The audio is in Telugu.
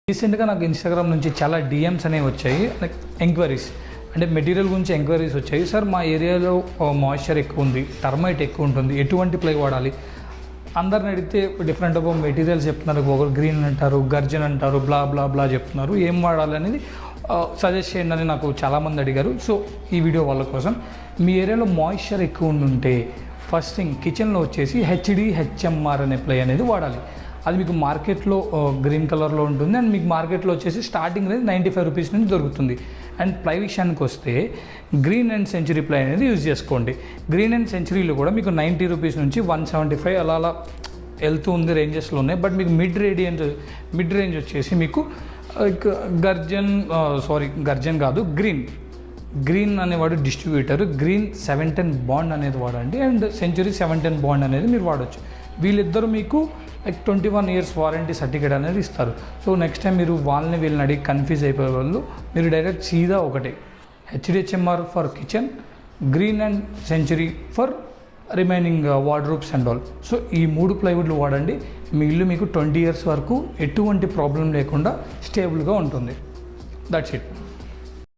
రీసెంట్గా నాకు ఇన్స్టాగ్రామ్ నుంచి చాలా డిఎమ్స్ అనేవి వచ్చాయి, లైక్ ఎంక్వైరీస్, అంటే మెటీరియల్ గురించి ఎంక్వైరీస్ వచ్చాయి. సార్ మా ఏరియాలో మాయిశ్చర్ ఎక్కువ ఉంది, టర్మైట్ ఎక్కువ ఉంటుంది, ఎటువంటి ప్లై వాడాలి? అందరిని అడిగితే డిఫరెంట్ మెటీరియల్స్ చెప్తున్నారు. ఒకరు గ్రీన్ అంటారు, గర్జన్ అంటారు, బ్లా బ్లా బ్లా చెప్తున్నారు. ఏం వాడాలి అనేది సజెస్ట్ చేయండి అని నాకు చాలామంది అడిగారు. సో ఈ వీడియో వాళ్ళ కోసం. మీ ఏరియాలో మాయిశ్చర్ ఎక్కువ ఉంటే ఫస్ట్ థింగ్ కిచెన్లో వచ్చేసి HDHMR అనే ప్లై అనేది వాడాలి. అది మీకు మార్కెట్లో గ్రీన్ కలర్లో ఉంటుంది అండ్ మీకు మార్కెట్లో వచ్చేసి స్టార్టింగ్ అనేది 95 రూపీస్ నుంచి దొరుకుతుంది. అండ్ ప్లై విషయానికి వస్తే గ్రీన్ అండ్ సెంచురీ ప్లై అనేది యూజ్ చేసుకోండి. గ్రీన్ అండ్ సెంచురీలో కూడా మీకు 90 రూపీస్ నుంచి 175 అలా వెళ్తూ ఉంది, రేంజెస్లో ఉన్నాయి. బట్ మీకు మిడ్ రేంజ్ వచ్చేసి మీకు గర్జన్ కాదు, గ్రీన్ అనేవాడు డిస్ట్రిబ్యూటర్. గ్రీన్ 710 బాండ్ అనేది వాడండి అండ్ సెంచురీ 710 బాండ్ అనేది మీరు వాడచ్చు. వీళ్ళిద్దరూ మీకు లైక్ 21 years వారంటీ సర్టిఫికేట్ అనేది ఇస్తారు. సో నెక్స్ట్ టైం మీరు వీళ్ళని అడిగి కన్ఫ్యూజ్ అయిపోయే వాళ్ళు మీరు డైరెక్ట్ సీదా ఒకటే HDHMR for kitchen, green and century for remaining wardrobes and all. So ఈ 3 ప్లైవుడ్లు వాడండి. మీ ఇల్లు మీకు 20 years వరకు ఎటువంటి ప్రాబ్లం లేకుండా స్టేబుల్గా ఉంటుంది. That's it.